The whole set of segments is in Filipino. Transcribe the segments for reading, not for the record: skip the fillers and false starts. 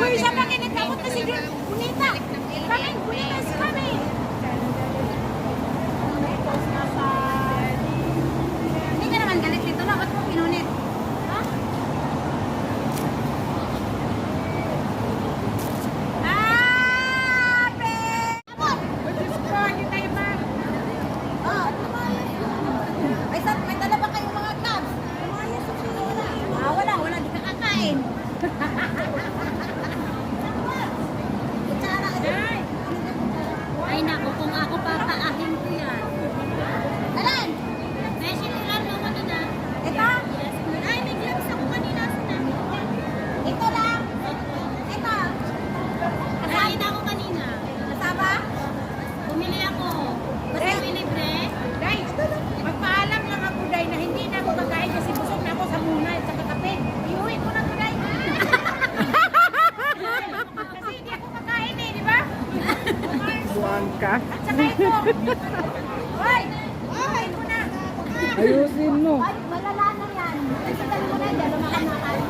Uy, siya pa kinagkabot na si Bunita. Coming, Bunita is coming. Hindi ka naman galit dito na. Ba't mo pinunit? Ha? Happy! Abot! Hindi tayo pa. Oh, may dala ba kayong mga clubs? Wala. Di ka kakain. Ay naku, kung ako papaahin ko yan. Alan! Beshi, ulam naman na. Ito? Yes. Ay, may gloves ako kanina. Ito lang? Ito? Kasain ako kanina. Kasama? Bumili ako. Basta may libre. Guys, magpaalam lang ako, Day, na hindi na ako kakain kasi busog na ako sa muna at sa kakape. Iuwi ko na ko, Day. Kasi hindi ako kakain eh, di ba? Buwan ka. At saka ito. Hoy! Hoy! ko na. Ayusin mo. Ay, malala na yan. Kasi dali mo na, dalo makanakain.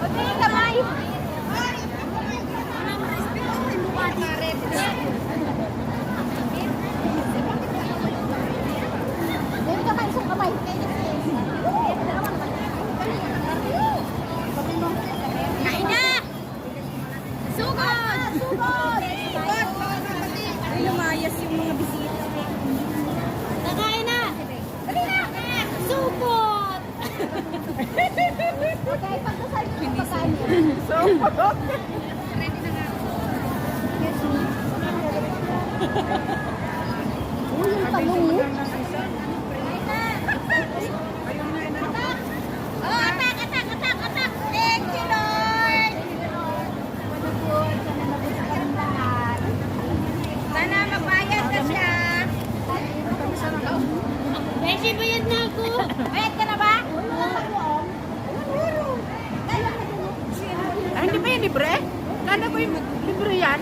Okay, kamay. Meron kamay, isang kamay. Kain na! Sugod! Sugod! Ay, lumayas yung mga bisita. Nakain na. Dali na! Supot! Okay, pagdasal nyo yung pagkain. So, Uy, yung tanong. Oh, atak! Thank you, Lord! Sana magbayad na siya. Beshi, bayad na ako. Bayad ka na ba? ah, hindi ba yan libre? Kala ko yung libre yan.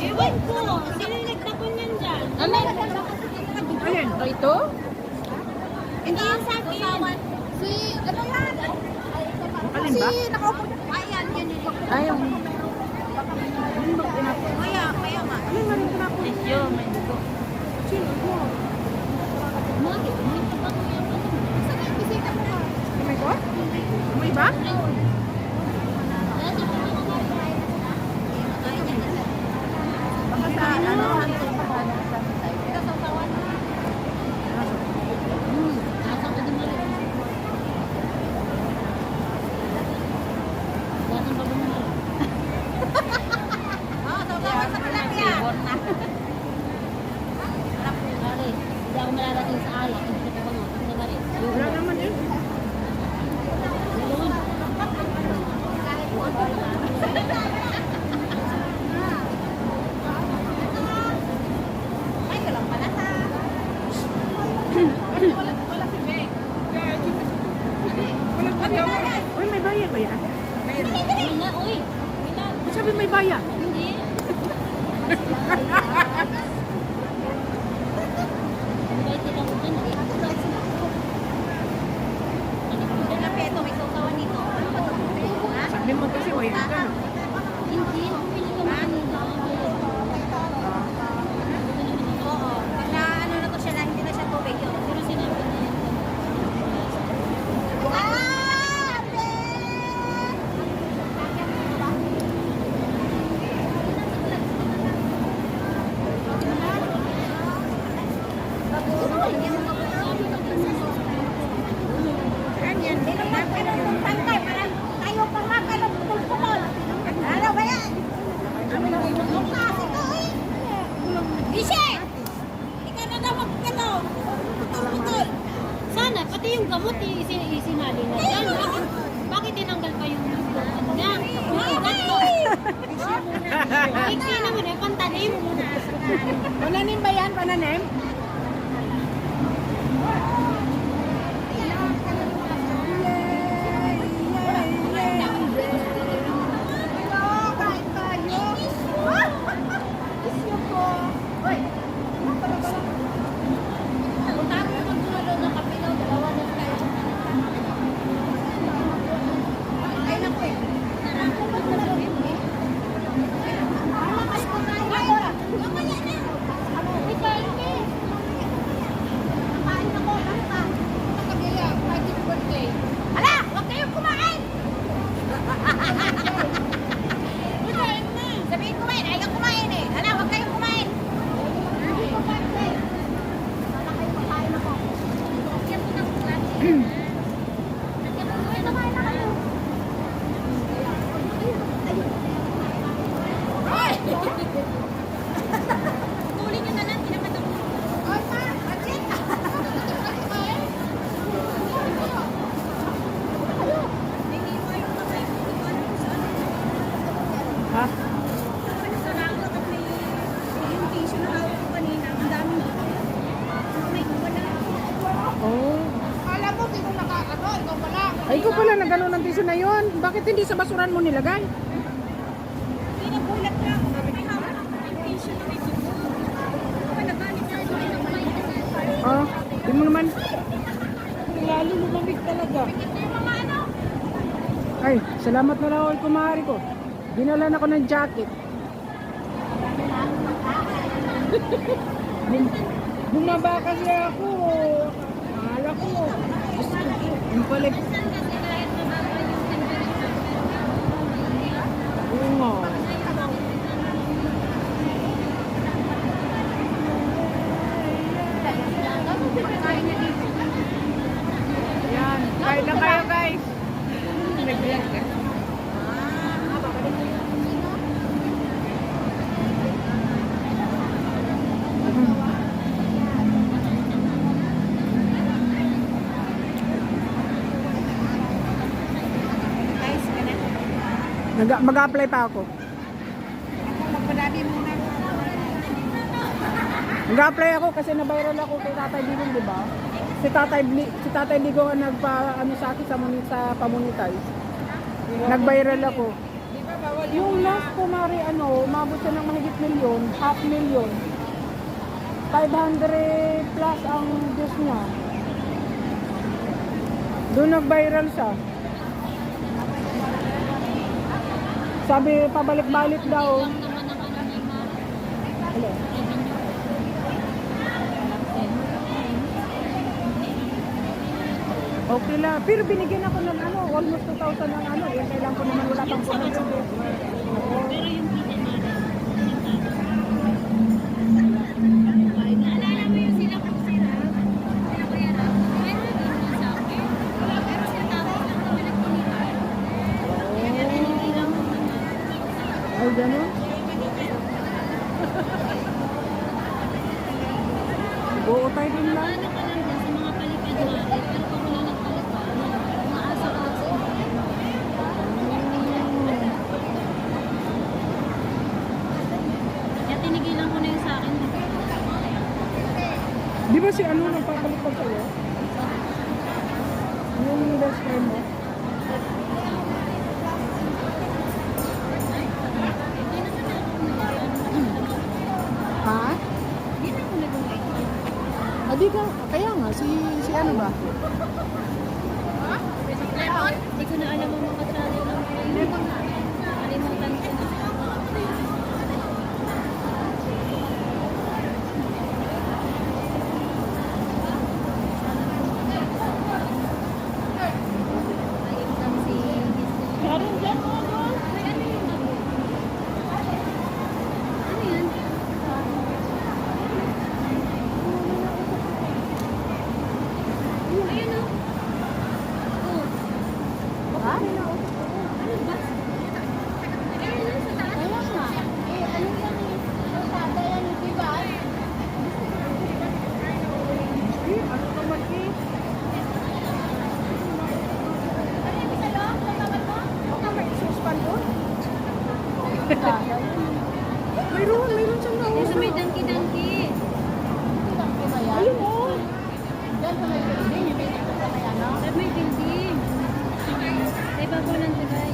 Ewan ko. Sino yung nagtapon yan dyan? Ayan, ito? Hindi yan sa akin. Si, ano yan? Alin Si, ba? nakaupo. Ayan, yun. Ayaw. Kaya ma. Alin ba rin ko Tissue, may dugo. Sino ko? Bakit? May tabang yan. Saan yung bisita mo ba? May ko? May ba? Baka sa ano? Ito sa utawan. Asa ka din mali. Datang pa bumili. Oh, sa utawan sa tilapia. Pare, hindi ako malarating sa alak. Hindi ko bango. Hindi na rin. Wala naman eh. Yun. Ay, walang pala ha. Walang pagawa. Uy, may bayad ba yan? Hindi na, uy. Wala. Sabi may bayad. Hindi. Kahit ilang ko dyan, eh. Tilapia ito, may sausawan dito. Ano ba ito? Ha? Sabi mo kasi wala ka. Hindi. Bumili ka kanina. Oo. Pag na ano na to siya na, hindi na siya tubig yun. Pero sinabi na yan. Ganyan. Tinutang ka ng tangkay. Parang tayo pang maka ng putol-putol. Ano ba yan? Ang klase ko eh. Bishe! Ikaw na daw magkano. Putol-putol. Sana, pati yung gamot isinali na dyan. Bakit tinanggal pa yung gamot niya? Iksi naman eh, pantanim. Pananim ba yan? Pananim? Ay, ikaw pala na gano'n ng tissue na yon. Bakit hindi sa basuran mo nilagay? Pinagulat na ako. May hawak ako ng tissue na may dugo. Ako nagalit sa akin ng may Oh, di mo naman. Lalo lumamig talaga. mga ano? Ay, salamat na lang ako kumari ko. Dinalan ako ng jacket. Bumaba kasi ako. Akala ko. Yung pala. Oo nga. Yan. Kain na kayo guys. Nag-vlog ka. Mag-apply pa ako. Magpadabi muna. Mag-apply ako kasi na-viral ako kay Tatay Digong, di ba? Si Tatay Digong ang nagpa-ano sa akin sa pamonetize. Nag-viral ako. Yung last ko mari umabot siya ng mahigit milyon, 500,000. 500 plus ang views niya. Doon nag-viral siya. Sabi, pabalik-balik daw. Hello. Okay lang. Pero binigyan ako ng almost 2,000 ng eh. Kailangan ko naman wala pang punan. Pero yung kita naalala mo yung sila kung sila kuya na meron din sa akin pero sila tapos lang naman nagpunihan kaya hindi lang Ay, gano'n? Oo, tayo din lang. ano ka lang din sa mga palipad natin pero pag wala nagpalipad maasa-asa kaya tinigilan ko na yung sa akin Di ba si nagpapalipad sa'yo? Yung best friend mo? Ha? hindi na ako nag-like Di ka, kaya nga, si ano ba? hindi ko na alam ang mga channel ng kalimutan ko na Mayroon siyang Yung sa may dangki-dangki. Ayun o. Sa may building. Sa ibabaw ng Dubai.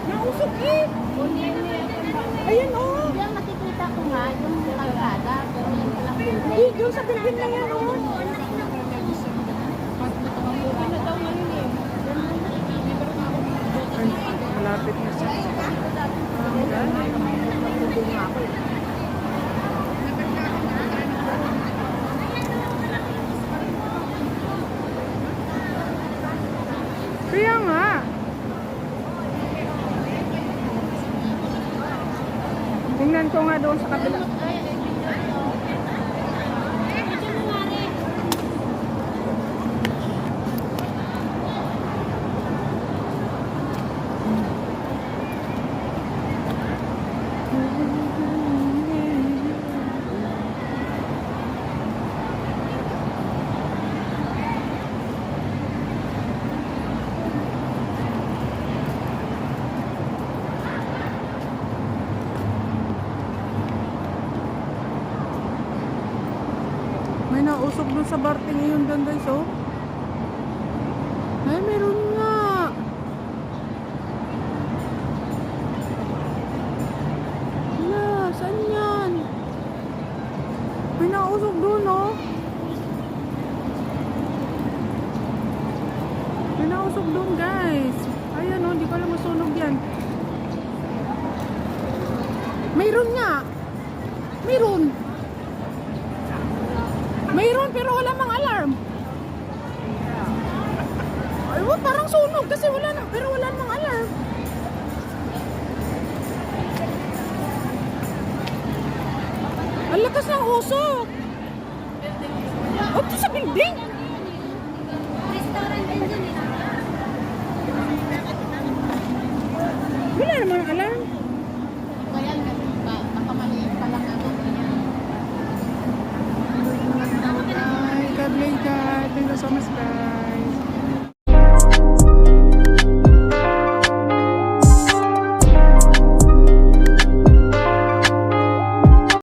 Nausok eh. Ayun o. Yung makikita ko nga, yung kalsada, pero yung palang Eh, doon sa building na yan o. Malapit na siya. Kaya nga. Titingnan ko nga doon sa kabila. May nausok dun sa barting yun doon guys, oh. Ay, meron nga. Wala, saan yan? May nausok dun, oh. May nausok dun guys. Ayan, oh, hindi ko alam masunog yan. Mayroon nga. Mayroon. Mayroon pero wala mang alarm. Ay, parang sunog kasi wala na, pero wala mang alarm. Ang lakas ng usok. Oh, ito sa building.